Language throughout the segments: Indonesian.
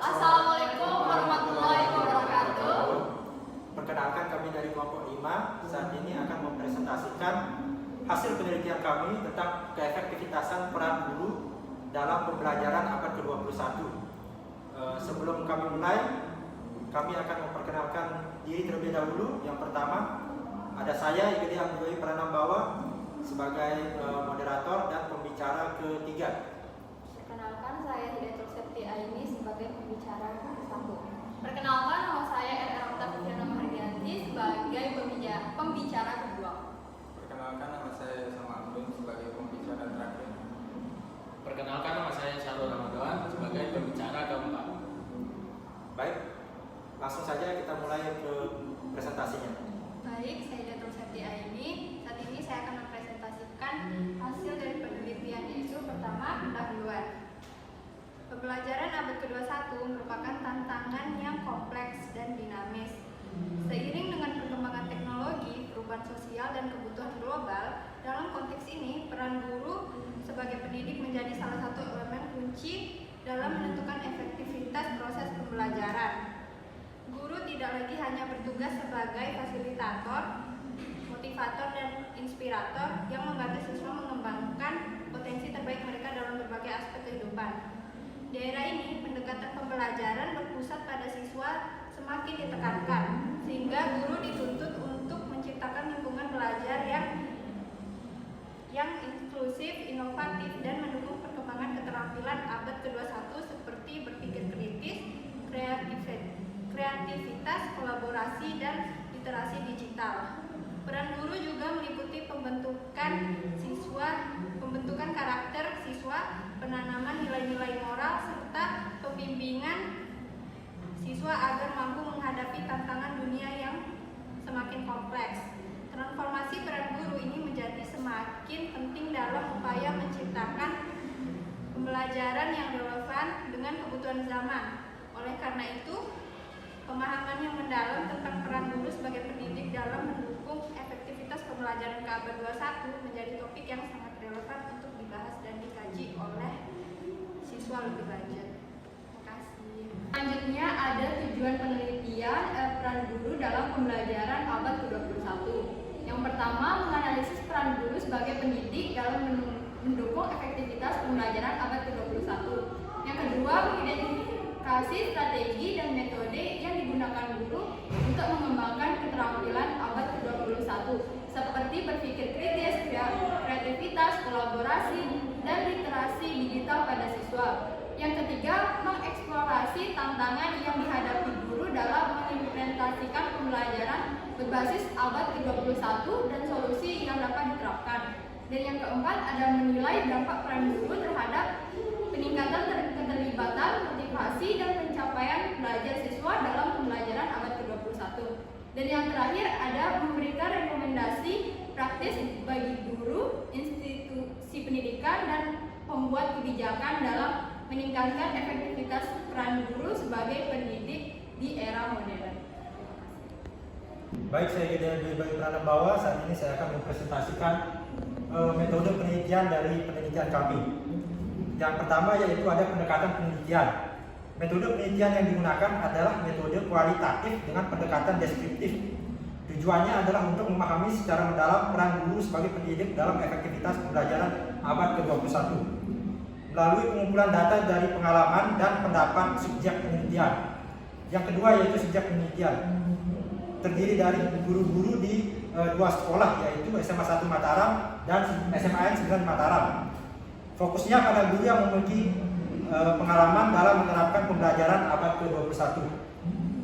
Assalamualaikum warahmatullahi wabarakatuh. Perkenalkan, kami dari kelompok 5 saat ini akan mempresentasikan hasil penelitian kami tentang keefektivitasan peran guru dalam pembelajaran abad ke-21. Sebelum kami mulai, kami akan memperkenalkan diri terlebih dahulu. Yang pertama, ada saya Igede Abdullah Pranambawa sebagai moderator dan pembicara ketiga. Perkenalkan, saya Hidayatul Septi Aini sebagai pembicara satu. Perkenalkan, nama saya R.R. Oktaviana Mahardianti sebagai pembicara kedua. Perkenalkan, nama saya Sama Abdul sebagai pembicara terakhir. Perkenalkan, nama saya Syarul Ramadan sebagai pembicara keempat. Baik, langsung saja kita mulai ke presentasinya. Baik, saya Hidayatul Septi Aini. Saat ini saya akan mempresentasikan hasil dari penelitian, yaitu pertama, pendahuluan. Pembelajaran abad ke-21 merupakan tantangan yang kompleks dan dinamis. Seiring dengan perkembangan teknologi, perubahan sosial, dan kebutuhan global, dalam konteks ini, peran guru sebagai pendidik menjadi salah satu elemen kunci dalam menentukan efektivitas proses pembelajaran. Guru tidak lagi hanya bertugas sebagai fasilitator, motivator, dan inspirator yang membantu siswa mengembangkan potensi terbaik mereka dalam berbagai aspek kehidupan. Di era ini, pendekatan pembelajaran berpusat pada siswa semakin ditekankan, sehingga guru dituntut untuk menciptakan lingkungan belajar yang inklusif, inovatif, dan mendukung perkembangan keterampilan abad ke-21 seperti berpikir kritis, kreativitas, kolaborasi, dan literasi digital. Peran guru juga meliputi pembentukan karakter siswa, penanaman nilai-nilai moral, serta pembimbingan siswa agar mampu menghadapi tantangan dunia yang semakin kompleks. Transformasi peran guru ini menjadi semakin penting dalam upaya menciptakan pembelajaran yang relevan dengan kebutuhan zaman. Oleh karena itu, pemahaman yang mendalam tentang peran guru sebagai pendidik dalam mendukung efektivitas pembelajaran ke abad 21 menjadi topik yang sangat relevan untuk dibahas dan dikaji oleh siswa lebih lanjut. Terima kasih. Selanjutnya ada tujuan penelitian peran guru dalam pembelajaran abad ke-21. Yang pertama, menganalisis peran guru sebagai pendidik dalam mendukung efektivitas pembelajaran abad ke-21. Yang kedua, mengidentifikasi strategi dan metode yang digunakan guru untuk mengembangkan keterampilan abad ke-21 seperti berpikir kritis, kreativitas, kolaborasi, dan literasi digital pada siswa. Yang ketiga, mengeksplorasi tantangan yang dihadapi guru dalam mengimplementasikan pembelajaran berbasis abad ke-21 dan solusi yang dapat diterapkan. Dan yang keempat, ada menilai dampak peran guru terhadap peningkatan keterlibatan, motivasi, dan pencapaian belajar siswa dalam pembelajaran abad ke-21. Dan yang terakhir, ada memberikan rekomendasi praktis bagi guru, institusi pendidikan, dan pembuat kebijakan dalam meningkatkan efektivitas peran guru sebagai pendidik di era modern. Baik, saya Igede Pranambawa. Saat ini saya akan mempresentasikan metode penelitian dari penelitian kami. Yang pertama yaitu ada pendekatan penelitian. Metode penelitian yang digunakan adalah metode kualitatif dengan pendekatan deskriptif. Tujuannya adalah untuk memahami secara mendalam peran guru sebagai pendidik dalam efektivitas pembelajaran abad ke-21 melalui pengumpulan data dari pengalaman dan pendapat subjek penelitian. Yang kedua yaitu subjek penelitian, terdiri dari guru-guru di dua sekolah, yaitu SMA 1 Mataram dan SMAN 9 Mataram. Fokusnya pada guru yang memiliki pengalaman dalam menerapkan pembelajaran abad ke-21.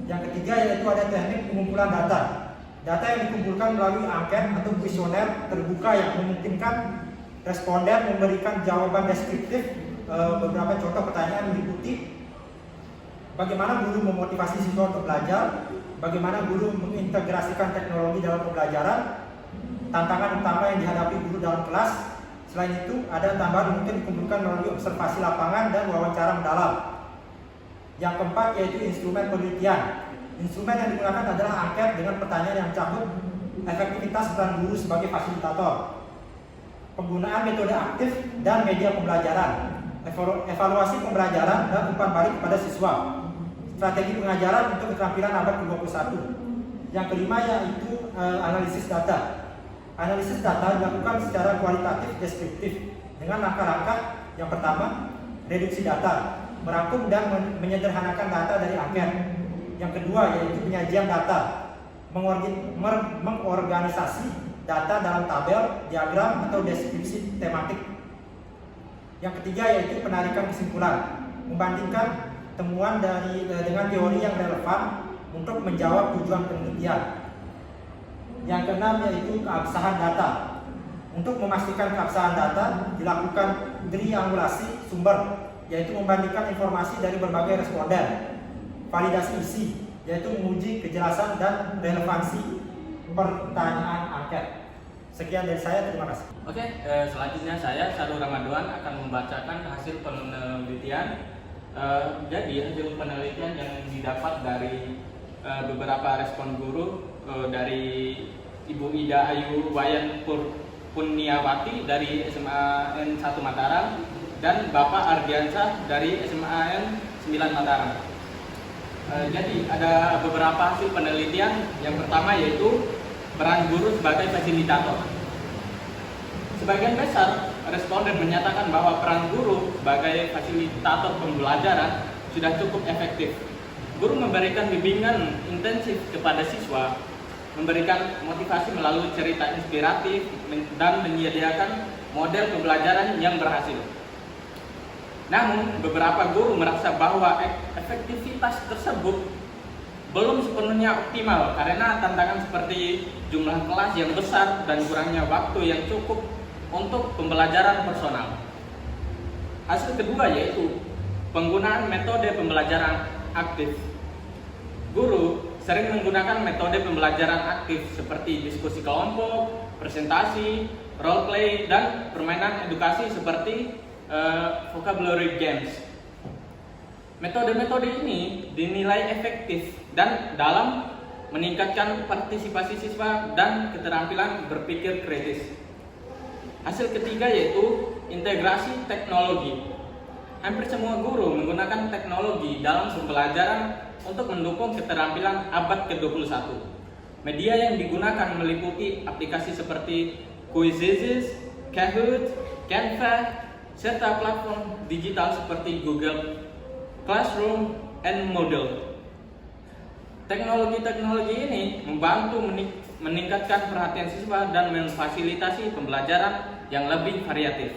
Yang ketiga yaitu ada teknik pengumpulan data. Data yang dikumpulkan melalui angket atau kuesioner terbuka yang memungkinkan responden memberikan jawaban deskriptif. Beberapa contoh pertanyaan meliputi bagaimana guru memotivasi siswa untuk belajar, bagaimana guru mengintegrasikan teknologi dalam pembelajaran, tantangan utama yang dihadapi guru dalam kelas. Selain itu, ada tambahan mungkin dikumpulkan melalui observasi lapangan dan wawancara mendalam. Yang keempat yaitu instrumen penelitian. Instrumen yang digunakan adalah angket dengan pertanyaan yang mencakup efektivitas peran guru sebagai fasilitator, penggunaan metode aktif dan media pembelajaran, evaluasi pembelajaran dan umpan balik kepada siswa, strategi pengajaran untuk keterampilan abad ke-21. Yang kelima yaitu analisis data. Analisis data dilakukan secara kualitatif deskriptif dengan langkah-langkah. Yang pertama, reduksi data, merangkum dan menyederhanakan data dari angket. Yang kedua yaitu penyajian data, mengorganisasi data dalam tabel, diagram, atau deskripsi tematik. Yang ketiga yaitu penarikan kesimpulan, membandingkan temuan dengan teori yang relevan untuk menjawab tujuan penelitian. Yang keenam yaitu keabsahan data. Untuk memastikan keabsahan data, dilakukan triangulasi sumber, yaitu membandingkan informasi dari berbagai responden. Validasi isi, yaitu menguji kejelasan dan relevansi pertanyaan angket. Sekian dari saya, terima kasih. Oke, selanjutnya saya Sarul Ramadan akan membacakan hasil penelitian. Jadi hasil penelitian yang didapat dari beberapa respon guru dari Ibu Ida Ayu Wayan Purniawati dari SMA N1 Mataram dan Bapak Ardiansyah dari SMA N 9 Mataram. Jadi ada beberapa hasil penelitian. Yang pertama yaitu peran guru sebagai fasilitator. Sebagian besar responden menyatakan bahwa peran guru sebagai fasilitator pembelajaran sudah cukup efektif. Guru memberikan bimbingan intensif kepada siswa, memberikan motivasi melalui cerita inspiratif, dan menyediakan model pembelajaran yang berhasil. Namun, beberapa guru merasa bahwa efektivitas tersebut belum sepenuhnya optimal karena tantangan seperti jumlah kelas yang besar dan kurangnya waktu yang cukup untuk pembelajaran personal. Hasil kedua yaitu penggunaan metode pembelajaran aktif. Guru sering menggunakan metode pembelajaran aktif seperti diskusi kelompok, presentasi, role play, dan permainan edukasi seperti vocabulary games. Metode-metode ini dinilai efektif dan dalam meningkatkan partisipasi siswa dan keterampilan berpikir kritis. Hasil ketiga yaitu integrasi teknologi. Hampir semua guru menggunakan teknologi dalam pembelajaran untuk mendukung keterampilan abad ke-21. Media yang digunakan meliputi aplikasi seperti Quizizz, Kahoot, Canva, serta platform digital seperti Google Classroom dan Moodle. Teknologi-teknologi ini membantu meningkatkan perhatian siswa dan memfasilitasi pembelajaran yang lebih variatif.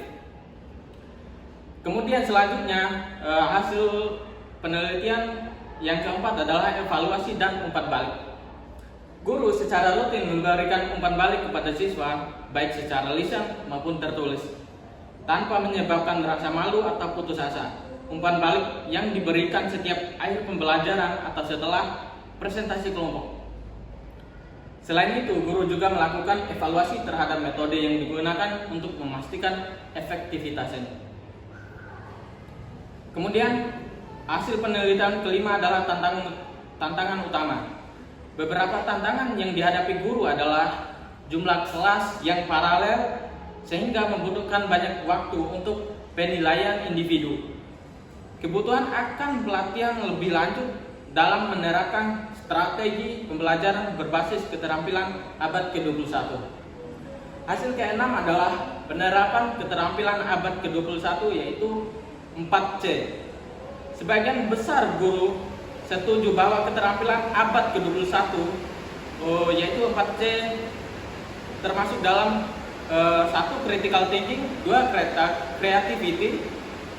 Kemudian selanjutnya hasil penelitian yang keempat adalah evaluasi dan umpan balik. Guru secara rutin memberikan umpan balik kepada siswa baik secara lisan maupun tertulis, tanpa menyebabkan rasa malu atau putus asa. Umpan balik yang diberikan setiap akhir pembelajaran atau setelah presentasi kelompok. Selain itu, guru juga melakukan evaluasi terhadap metode yang digunakan untuk memastikan efektivitasnya. Kemudian, hasil penelitian kelima adalah tantangan utama. Beberapa tantangan yang dihadapi guru adalah jumlah kelas yang paralel sehingga membutuhkan banyak waktu untuk penilaian individu. Kebutuhan akan pelatihan lebih lanjut dalam menerapkan strategi pembelajaran berbasis keterampilan abad ke-21. Hasil keenam adalah penerapan keterampilan abad ke-21 yaitu 4C. Sebagian besar guru setuju bahwa keterampilan abad ke-21 yaitu 4C termasuk dalam 1. Critical thinking, 2. Creativity,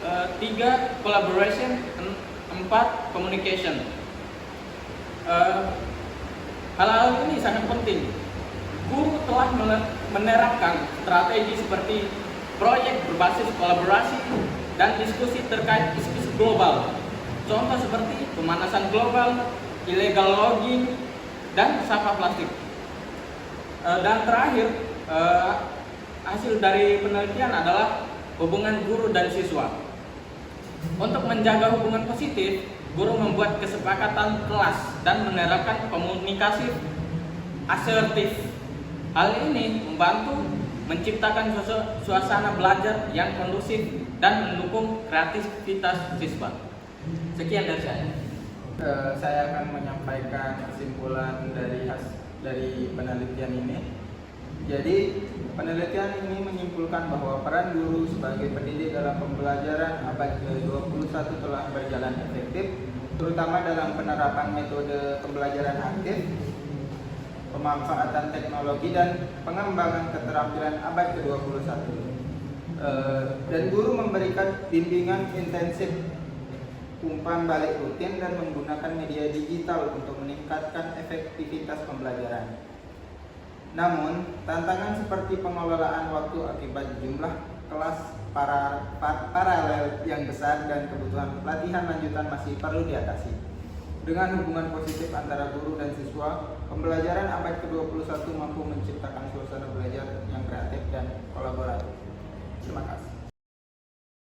3. Collaboration, 4. Communication. Hal-hal ini sangat penting. Guru telah menerapkan strategi seperti proyek berbasis kolaborasi dan diskusi terkait isu global. Contoh seperti pemanasan global, illegal logging, dan sampah plastik. Dan terakhir, hasil dari penelitian adalah hubungan guru dan siswa. Untuk menjaga hubungan positif, guru membuat kesepakatan kelas dan menerapkan komunikasi asertif. Hal ini membantu menciptakan suasana belajar yang kondusif dan mendukung kreativitas siswa. Sekian dari saya. Saya akan menyampaikan kesimpulan dari penelitian ini. Jadi, penelitian ini menyimpulkan bahwa peran guru sebagai pendidik dalam pembelajaran abad ke-21 telah berjalan efektif, terutama dalam penerapan metode pembelajaran aktif, pemanfaatan teknologi, dan pengembangan keterampilan abad ke-21. Dan guru memberikan bimbingan intensif, umpan balik rutin, dan menggunakan media digital untuk meningkatkan efektivitas pembelajaran. Namun, tantangan seperti pengelolaan waktu akibat jumlah kelas paralel yang besar dan kebutuhan pelatihan lanjutan masih perlu diatasi. Dengan hubungan positif antara guru dan siswa, pembelajaran abad ke-21 mampu menciptakan suasana belajar yang kreatif dan kolaboratif. Terima kasih.